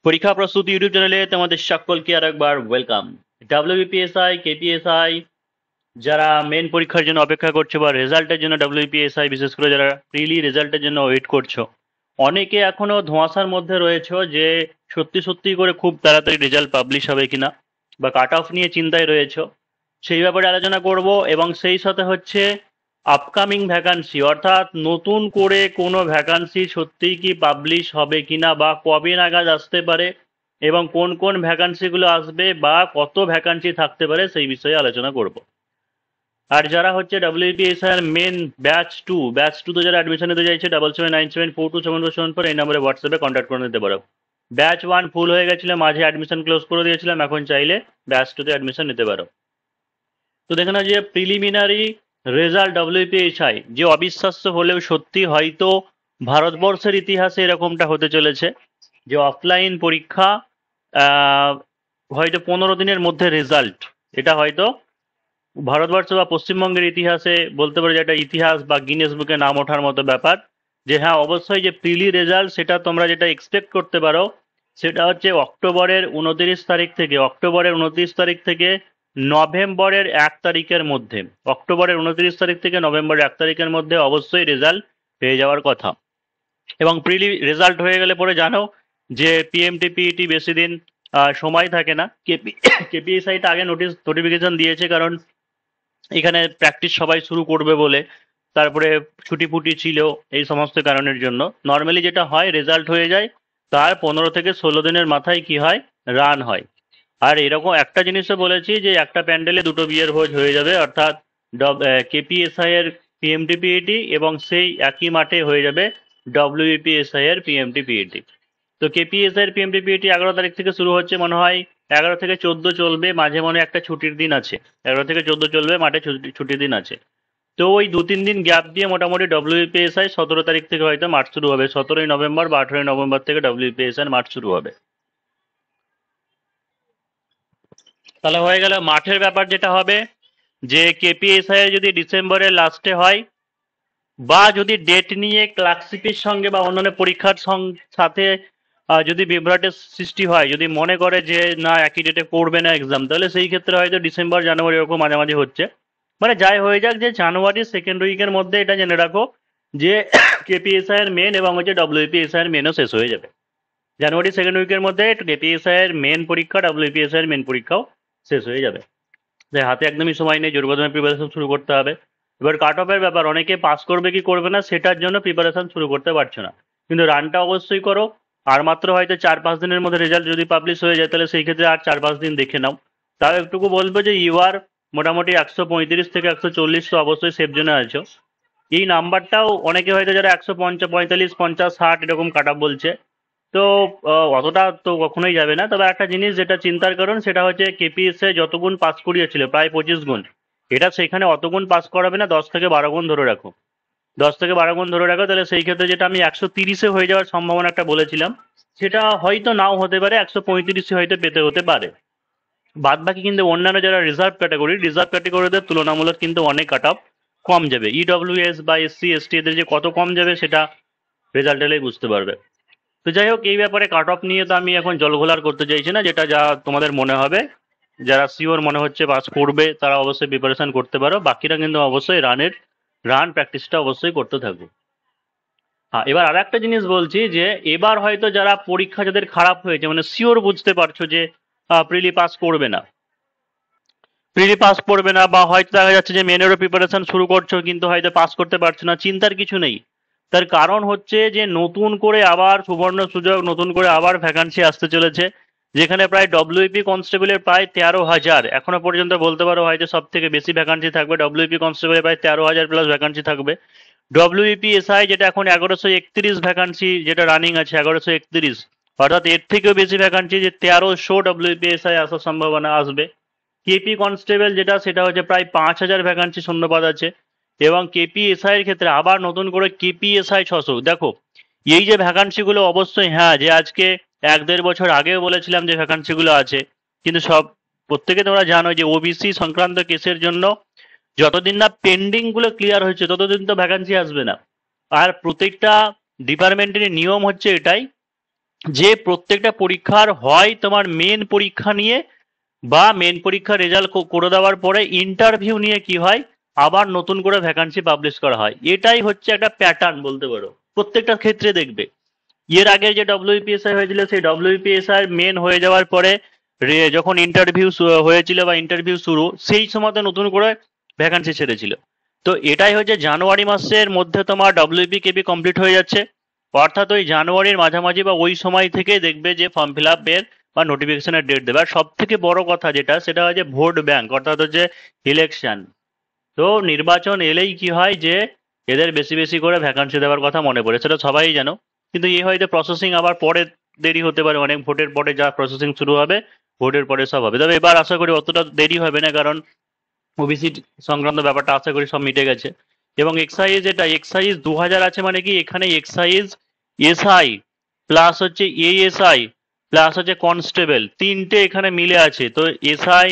পরীক্ষা প্রস্তুতি ইউটিউব চ্যানেলে তোমাদের সকলকে আর একবার ওয়েলকাম। ডাব্লিউবিপিএসআই, কেপিএসআই যারা মেন পরীক্ষার জন্য অপেক্ষা করছো বা রেজাল্টের জন্য, ডাব্লিউবিপিএসআই বিশেষ করে যারা প্রিলি রেজাল্টের জন্য ওয়েট করছো, অনেকে এখনো ধোঁয়াশার মধ্যে রয়েছে যে সত্যি সত্যি করে খুব তাড়াতাড়ি রেজাল্ট পাবলিশ হবে কিনা, বা কাট অফ নিয়ে চিন্তায় রয়েছে। সেই ব্যাপারে আলোচনা করব, এবং সেই সাথে হচ্ছে আপকামিং ভ্যাকান্সি, অর্থাৎ নতুন করে কোনো ভ্যাকান্সি সত্যিই কি পাবলিশ হবে কিনা বা কবে নাগাদ আসতে পারে, এবং কোন কোন ভ্যাকান্সিগুলো আসবে বা কত ভ্যাকান্সি থাকতে পারে সেই বিষয়ে আলোচনা করব। আর যারা হচ্ছে ডাব্লিউবিপিএসআই এর মেন ব্যাচ টু তো যারা অ্যাডমিশন নিতে চাইছে, 7797427474 এই নম্বরে হোয়াটসঅ্যাপে কন্ট্যাক্ট করে নিতে পারো। ব্যাচ 1 ফুল হয়ে গেছিল, মাঝে অ্যাডমিশন ক্লোজ করে দিয়েছিলাম, এখন চাইলে ব্যাচ 2 তে অ্যাডমিশন নিতে পারো। তো দেখে না যে প্রিলিমিনারি রেজাল্ট ডাব্লিউপিএসআই যে অবিশ্বাস্য হলেও সত্যি, হয়তো ভারতবর্ষের ইতিহাসে এরকমটা হতে চলেছে যে অফলাইন পরীক্ষা, আহ, হয়তো 15 দিনের মধ্যে রেজাল্ট। এটা হয়তো ভারতবর্ষ বা পশ্চিমবঙ্গের ইতিহাসে বলতে পারো যে একটা ইতিহাস বা গিনেস বুকে নাম ওঠার মতো ব্যাপার। যে হ্যাঁ, অবশ্যই যে প্রিলি রেজাল্ট সেটা তোমরা যেটা এক্সপেক্ট করতে পারো, সেটা হচ্ছে অক্টোবরের 29 তারিখ থেকে নভেম্বরের 1 তারিখের মধ্যে, অক্টোবরের 29 তারিখ থেকে নভেম্বরের 1 তারিখের মধ্যে অবশ্যই রেজাল্ট পেয়ে যাওয়ার কথা। এবং প্রিলি রেজাল্ট হয়ে গেলে পরে জানো যে পিএমটি পিইটি বেশি দিন সময় থাকে না। কেপিএসআইটা আগে নোটিফিকেশন দিয়েছে, কারণ এখানে প্র্যাকটিস সবাই শুরু করবে বলে, তারপরে ছুটি ফুটি ছিল, এই সমস্ত কারণের জন্য নর্মালি যেটা হয় রেজাল্ট হয়ে যায়, তার 15 থেকে 16 দিনের মাথায় কি হয়, রান হয়। আর এরকম একটা জিনিসও বলেছি যে একটা প্যান্ডেলে দুটো বিয়ের ভোজ হয়ে যাবে, অর্থাৎ কেপিএসআই এর পিএমটি পিইটি এবং সেই একই মাঠে হয়ে যাবে ডব্লিউপিএসআই এর পিএমটি পিইটি। তো কেপিএসআই এর পিএমটি পিইটি 11 তারিখ থেকে শুরু হচ্ছে মনে হয়, 11 থেকে 14 চলবে, মাঝে মনে একটা ছুটির দিন আছে, 11 থেকে 14 চলবে, মাঠে ছুটির দিন আছে। তো ওই 2-3 দিন গ্যাপ দিয়ে মোটামুটি ডব্লিউপিএসআই 17 তারিখ থেকে হয়তো মাঠ শুরু হবে, 17ই নভেম্বর বা 18ই নভেম্বর থেকে ডব্লিউপিএসআই মাঠ শুরু হবে। তাহলে হয়ে গেল মাঠের ব্যাপার। যেটা হবে যে কেপিএসআই যদি ডিসেম্বরের লাস্টে হয়, বা যদি ডেট নিয়ে ক্লার্কশিপের সঙ্গে বা অন্যান্য পরীক্ষার সাথে যদি বিভ্রাটের সৃষ্টি হয়, যদি মনে করে যে না একই ডেটে করবে না এক্সাম, তাহলে সেই ক্ষেত্রে হয়তো ডিসেম্বর জানুয়ারি এরকম মাঝামাঝি হচ্ছে। মানে যাই হয়ে যাক, যে জানুয়ারির সেকেন্ড উইকের মধ্যে এটা জেনে রাখো যে কেপিএসআই এর মেন এবং হচ্ছে ডব্লিউপিএসআই এর মেনও শেষ হয়ে যাবে। জানুয়ারি সেকেন্ড উইকের মধ্যে কেপিএসআই এর মেন পরীক্ষা, ডব্লিউপিএসআই এর মেন পরীক্ষাও শেষ হয়ে যাবে। তাই হাতে একদমই সময় নেই, জোর কদমে প্রিপারেশন শুরু করতে হবে। এবার কাট অফের ব্যাপার, অনেকে পাস করবে কি করবে না সেটার জন্য প্রিপারেশন শুরু করতে পারছে না, কিন্তু রানটা অবশ্যই করো। আর মাত্র হয়তো 4-5 দিনের মধ্যে রেজাল্ট যদি পাবলিশ হয়ে যায়, তাহলে সেই ক্ষেত্রে আর 4-5 দিন দেখে নাও। তাও একটুকু বলবো যে ইউ আর মোটামুটি 135 থেকে 140 তো অবশ্যই সেফ জোনে আছো। এই নাম্বারটাও অনেকে হয়তো যারা 145, 50, 60 এরকম কাট অফ বলছে, তো অতটা তো কখনোই যাবে না। তবে একটা জিনিস যেটা চিন্তার কারণ, সেটা হচ্ছে কেপিএসএ যত গুণ পাস করিয়েছিল, প্রায় 25 গুণ, এটা সেখানে অত গুণ পাস করাবে না, 10 থেকে 12 গুণ ধরে রাখো। 10 থেকে 12 গুণ ধরে রাখো, তাহলে সেই ক্ষেত্রে যেটা আমি 130-এ হয়ে যাওয়ার সম্ভাবনা একটা বলেছিলাম, সেটা হয়তো নাও হতে পারে, 135-এ হয়তো পেতে হতে পারে। বাদ বাকি কিন্তু অন্যান্য যারা রিজার্ভ ক্যাটাগরিদের তুলনামূলক কিন্তু অনেক কাট অফ কম যাবে। ইডব্লিউএস বা SC ST এদের যে কত কম যাবে সেটা রেজাল্ট এলেই বুঝতে পারবে। তো যাই হোক, এই ব্যাপারে কাট অফ নিয়ে তো আমি এখন জলঘোলার করতে চাইছি না, যেটা যা তোমাদের মনে হবে, যারা শিওর মনে হচ্ছে পাস করবে তারা অবশ্যই প্রিপারেশন করতে পারো, বাকিরা কিন্তু অবশ্যই রান প্র্যাকটিসটা অবশ্যই করতে থাকো। হ্যাঁ, এবার আর একটা জিনিস বলছি যে এবার হয়তো যারা পরীক্ষা যাদের খারাপ হয়েছে, মানে শিওর বুঝতে পারছো যে প্রিলি পাস করবে না বা হয়তো দেখা যাচ্ছে যে মেনেরও প্রিপারেশন শুরু করছো কিন্তু হয়তো পাস করতে পারছো না, চিন্তার কিছু নেই। তার কারণ হচ্ছে যে নতুন করে আবার সুবর্ণ সুযোগ, নতুন করে আবার ভ্যাকান্সি আসতে চলেছে, যেখানে প্রায় ডব্লিউপি কনস্টেবলের প্রায় 13,000, এখনো পর্যন্ত বলতে পারো হয়তো সব থেকে বেশি ভ্যাকান্সি থাকবে, ডব্লিউপি কনস্টেবলের প্রায় 13,000 প্লাস ভ্যাকান্সি থাকবে। ডব্লিউপি এসআই যেটা এখন 1131 ভ্যাকান্সি যেটা রানিং আছে, 1131, অর্থাৎ এর থেকেও বেশি ভ্যাকান্সি, যে 1300 ডব্লিউপি এসআই আসার সম্ভাবনা আসবে। কেপি কনস্টেবল যেটা, সেটা হচ্ছে প্রায় 5,000 ভ্যাকান্সি শূন্যপদ আছে। এবং কেপিএসআই এর ক্ষেত্রে আবার নতুন করে কেপিএসআই 600। দেখো, এই যে ভ্যাকান্সিগুলো, অবশ্যই হ্যাঁ, যে আজকে 1-1.5 বছর আগেও বলেছিলাম যে ভ্যাকান্সিগুলো আছে, কিন্তু প্রত্যেকে তোমরা জানো যে ওবিসি সংক্রান্ত কেসের জন্য যতদিন না পেন্ডিং গুলো ক্লিয়ার হয়েছে ততদিন তো ভ্যাকান্সি আসবে না। আর প্রত্যেকটা ডিপার্টমেন্টের নিয়ম হচ্ছে এটাই যে প্রত্যেকটা পরীক্ষার হয় তোমার মেন পরীক্ষা নিয়ে বা মেন পরীক্ষার রেজাল্ট করে দেওয়ার পরে ইন্টারভিউ নিয়ে কি হয় আবার নতুন করে ভ্যাকান্সি পাবলিশ করা হয়। এটাই হচ্ছে একটা প্যাটার্ন বলতে পারো, প্রত্যেকটা ক্ষেত্রে দেখবে। এর আগে যে ডব্লিউপিএসআই হয়েছিল সেই ডব্লিউপিএসআই মেন হয়ে যাওয়ার পরে যখন ইন্টারভিউ হয়েছিল বা ইন্টারভিউ শুরু, সেই সময় তো নতুন করে ভ্যাকান্সি ছেড়েছিল। তো এটাই হচ্ছে জানুয়ারি মাসের মধ্যে তোমার ডব্লিউপি কেবি কমপ্লিট হয়ে যাচ্ছে, অর্থাৎ ওই জানুয়ারির মাঝামাঝি বা ওই সময় থেকে দেখবে যে ফর্ম ফিল আপের বা নোটিফিকেশনের ডেট দেবে। আর সব থেকে বড় কথা যেটা, সেটা হচ্ছে ভোট ব্যাংক, অর্থাৎ হচ্ছে ইলেকশন। তো নির্বাচন এলেই কি হয় যে এদের বেশি বেশি করে ভ্যাকান্সি দেওয়ার কথা মনে পড়ে, সেটা সবাই জানো। কিন্তু হয়তো প্রসেসিং আবার পরে দেরি হতে পারে, অনেক ভোটের পরে যা প্রসেসিং শুরু হবে, ভোটের পরে সব হবে। তবে এবার আশা করি অতটা দেরি হবে না, কারণ ওবিসি সংক্রান্ত ব্যাপারটা আশা করি সব মিটে গেছে। এবং এক্সাইজ, এটা এক্সাইজ 2000 আছে মানে কি এখানে এক্সাইজ এসআই প্লাস হচ্ছে এএসআই প্লাস হচ্ছে কনস্টেবল, তিনটে এখানে মিলে আছে। তো এসআই,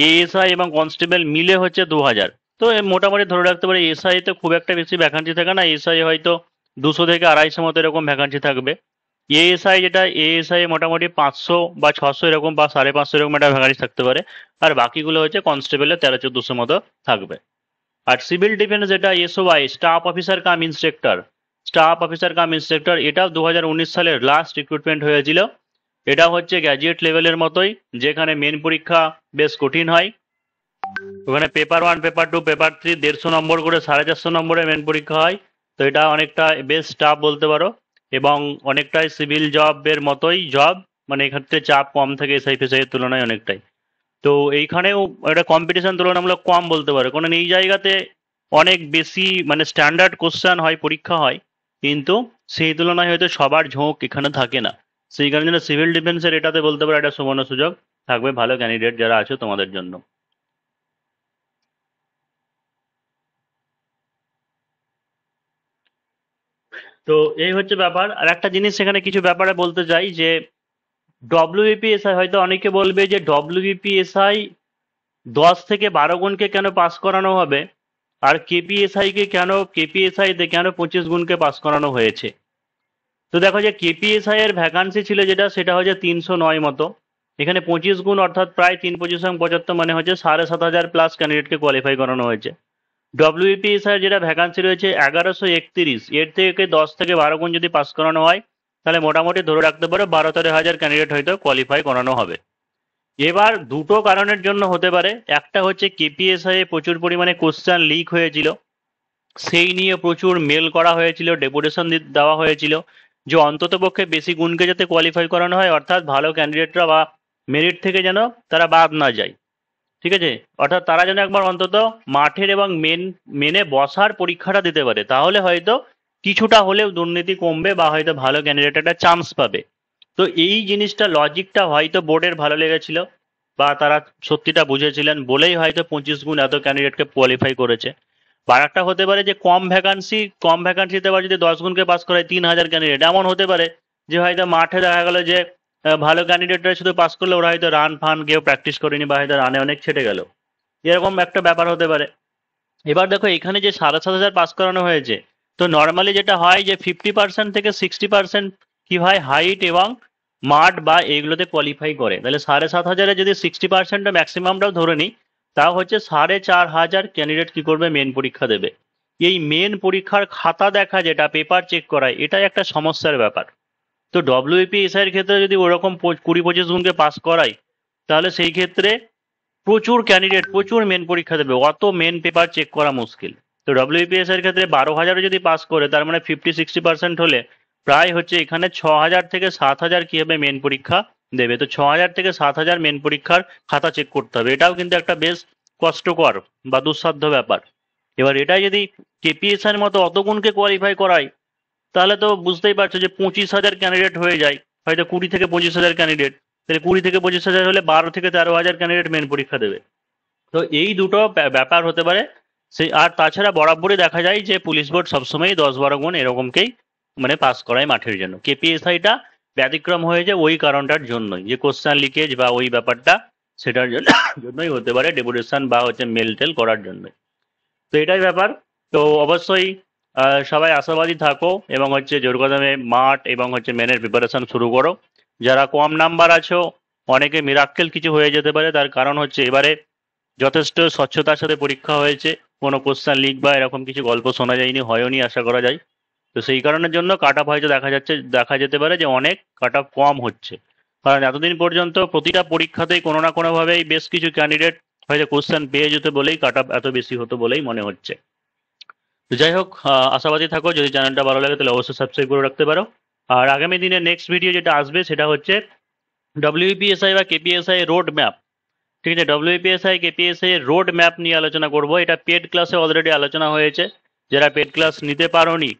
এএসআই এবং কনস্টেবল মিলে হচ্ছে 2000। তো মোটামুটি ধরে রাখতে পারি এসআই তে খুব একটা বেশি ভ্যাকান্সি থাকে না, এসআই হয়তো 200 থেকে 250 মতো এরকম ভ্যাকান্সি থাকবে। এএসআই যেটা, এএসআই মোটামুটি 500 বা 600 এরকম বা 550 এরকম একটা ভ্যাকান্সি থাকতে পারে। আর বাকিগুলো হচ্ছে কনস্টেবলের 1300-1400 মতো থাকবে। আর সিভিল ডিফেন্স যেটা এসওআই, স্টাফ অফিসার কাম ইন্সট্রাক্টর, স্টাফ অফিসার কাম ইন্সট্রাক্টর, এটাও 2019 সালের লাস্ট রিক্রুটমেন্ট হয়েছিল। এটা হচ্ছে গ্র্যাজুয়েট লেভেলের মতোই, যেখানে মেন পরীক্ষা বেশ কঠিন হয়। ওখানে পেপার 1, পেপার 2, পেপার 3 150 নম্বর করে 450 নম্বরের মেন পরীক্ষা হয়। তো এটা অনেকটা বেশ টাফ বলতে পারো, এবং অনেকটাই সিভিল জবের মতোই জব, মানে এক্ষেত্রে চাপ কম থাকে এসআই ফেসআই এর তুলনায় অনেকটাই। তো এইখানেও একটা কম্পিটিশন তুলনামূলক কম বলতে পারো, কারণ এই জায়গাতে অনেক বেশি মানে স্ট্যান্ডার্ড কোশ্চেন হয়, পরীক্ষা হয়, কিন্তু সেই তুলনায় হয়তো সবার ঝোঁক এখানে থাকে না। সেই কারণে সিভিল ডিফেন্সের এটাতে বলতে পারো একটা সুবর্ণ সুযোগ থাকবে ভালো ক্যান্ডিডেট যারা আছে তোমাদের জন্য। তো এই হচ্ছে ব্যাপার। আর একটা জিনিস সেখানে কিছু ব্যাপারে বলতে চাই যে ডব্লিউবিপিএসআই, হয়তো অনেকে বলবে যে ডব্লিউবিপিএসআই 10 থেকে 12 গুণকে কেন পাস করানো হবে, আর কেপিএসআই কে কেন, কেপিএসআই তে কেন 25 গুণকে পাস করানো হয়েছে। তো দেখো যে কেপিএসআই এর ভ্যাকান্সি ছিল যেটা, সেটা হচ্ছে 309 মতো। এখানে 25 গুণ অর্থাৎ প্রায় 3×25=75, মানে হচ্ছে 7,500 প্লাস ক্যান্ডিডেটকে কোয়ালিফাই করানো হয়েছে। ডব্লিউপিএসআই এর যেটা ভ্যাকান্সি রয়েছে 1131, এর থেকে 10 থেকে 12 গুণ যদি পাস করানো হয়, তাহলে মোটামুটি ধরে রাখতে পারো 12-13 হাজার ক্যান্ডিডেট হয়তো কোয়ালিফাই করানো হবে। এবার দুটো কারণের জন্য হতে পারে। একটা হচ্ছে কেপিএসআই এ প্রচুর পরিমাণে কোশ্চেন লিক হয়েছিল, সেই নিয়ে প্রচুর মেল করা হয়েছিল, ডেপুটেশন দেওয়া হয়েছিল যে অন্ততপক্ষে বেশি গুণকে যাতে কোয়ালিফাই করানো হয়, অর্থাৎ ভালো ক্যান্ডিডেটরা বা মেরিট থেকে যেন তারা বাদ না যায়। ঠিক আছে, অর্থাৎ তারা যেন একবার অন্তত মাঠের এবং মেনে বসার পরীক্ষাটা দিতে পারে, তাহলে হয়তো কিছুটা হলেও দুর্নীতি কমবে বা হয়তো ভালো ক্যান্ডিডেট একটা চান্স পাবে। তো এই জিনিসটা, লজিকটা হয়তো বোর্ডের ভালো লেগেছিল, বা তারা সত্যিটা বুঝেছিলেন বলেই হয়তো 25 গুণ এত ক্যান্ডিডেটকে কোয়ালিফাই করেছে। বা একটা হতে পারে যে কম ভ্যাকান্সিতে আবার যদি 10 গুণকে পাস করায় 3,000 ক্যান্ডিডেট, এমন হতে পারে যে হয়তো মাঠে দেখা গেল যে ভালো ক্যান্ডিডেটরা শুধু পাস করলে ওরা হয়তো রান ফান কেউ প্র্যাকটিস করেনি বা হয়তো রানে অনেক ছেটে গেল, এরকম একটা ব্যাপার হতে পারে। এবার দেখো এখানে যে 7,500 পাস করানো হয়েছে, তো নর্মালি যেটা হয় যে 50% থেকে 60% কি হয় হাইট এবং মাঠ বা এইগুলোতে কোয়ালিফাই করে। তাহলে 7,500 যদি 60% ম্যাক্সিমামটাও ধরে নিই, তাও হচ্ছে 4,500 ক্যান্ডিডেট কি করবে, মেন পরীক্ষা দেবে। এই মেন পরীক্ষার খাতা দেখা, যেটা পেপার চেক করায়, এটাই একটা সমস্যার ব্যাপার। তো ডব্লিউপিএসআই এর ক্ষেত্রে যদি ওরকম 20-25 গুণকে পাস করায়, তাহলে সেই ক্ষেত্রে প্রচুর ক্যান্ডিডেট প্রচুর মেন পরীক্ষা দেবে, অত মেন পেপার চেক করা মুশকিল। তো ডব্লিউপিএসআই এর ক্ষেত্রে 12,000 যদি পাস করে, তার মানে 50-60% হলে প্রায় হচ্ছে এখানে 6,000 থেকে 7,000 কি হবে, মেন পরীক্ষা দেবে। তো 6,000 থেকে 7,000 মেন পরীক্ষার খাতা চেক করতে হবে, এটাও কিন্তু একটা বেশ কষ্টকর বা দুঃসাধ্য ব্যাপার। এবার এটাই যদি কেপিএসআই এর মতো অত গুণকে কোয়ালিফাই করায়, তাহলে তো বুঝতেই পারছো যে 25,000 ক্যান্ডিডেট হয়ে যায়, হয়তো 20 থেকে 25 হাজার ক্যান্ডিডেট। তাহলে 20 থেকে 25 হাজার হলে 12 থেকে 13 হাজার ক্যান্ডিডেট মেন পরীক্ষা দেবে। তো এই দুটো ব্যাপার হতে পারে। সেই আর তাছাড়া বরাবরই দেখা যায় যে পুলিশ বোর্ড সবসময় 10-12 গুণ এরকমকেই মানে পাস করায় মাঠের জন্য। কেপিএসআইটা ব্যতিক্রম হয়েছে ওই কারণটার জন্যই, যে কোশ্চেন লিকেজ বা ওই ব্যাপারটা, সেটার জন্য জন্যই হতে পারে, ডেপুটেশন বা হচ্ছে মেল টেল করার জন্য। তো এটাই ব্যাপার। তো অবশ্যই সবাই আশাবাদী থাকো এবং হচ্ছে জোর কদমে মাঠ এবং হচ্ছে মেনের প্রিপারেশন শুরু করো। যারা কম নাম্বার আছো, অনেকে মিরাক্কেল কিছু হয়ে যেতে পারে, তার কারণ হচ্ছে এবারে যথেষ্ট স্বচ্ছতার সাথে পরীক্ষা হয়েছে, কোনো কোশ্চেন লিক বা এরকম কিছু গল্প শোনা যায়নি, হয়ওনি আশা করা যায়। তো সেই কারণের জন্য কাট অফ হয়তো দেখা যেতে পারে যে অনেক কাট অফ কম হচ্ছে, কারণ এতদিন পর্যন্ত প্রতিটা পরীক্ষাতেই কোনো না কোনোভাবেই বেশ কিছু ক্যান্ডিডেট হয়তো কোশ্চেন পেয়ে যেত বলেই কাট অফ এত বেশি হতো বলেই মনে হচ্ছে। তো যাই হোক, আশাবাদী থাকো। যদি চ্যানেলটা ভালো লাগে তাহলে অবশ্যই সাবস্ক্রাইব করে রাখতে পারো। আর আগামী দিনে নেক্সট ভিডিও যেটা আসবে সেটা হচ্ছে ডব্লিউপিএসআই বা কেপিএসআই রোড ম্যাপ। ঠিক আছে, ডব্লিউপিএসআই কেপিএসআই এর রোড ম্যাপ নিয়ে আলোচনা করব। এটা পেড ক্লাসে অলরেডি আলোচনা হয়েছে। যারা পেড ক্লাস নিতে পারোনি,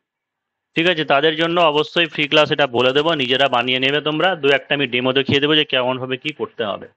ঠিক আছে, তাদের জন্য অবশ্যই ফ্রি ক্লাস এটা বলে দেবো, নিজেরা বানিয়ে নেবে তোমরা। দু একটা আমি ডেমো দেখিয়ে দেবো যে কেমন ভাবে কি করতে হবে।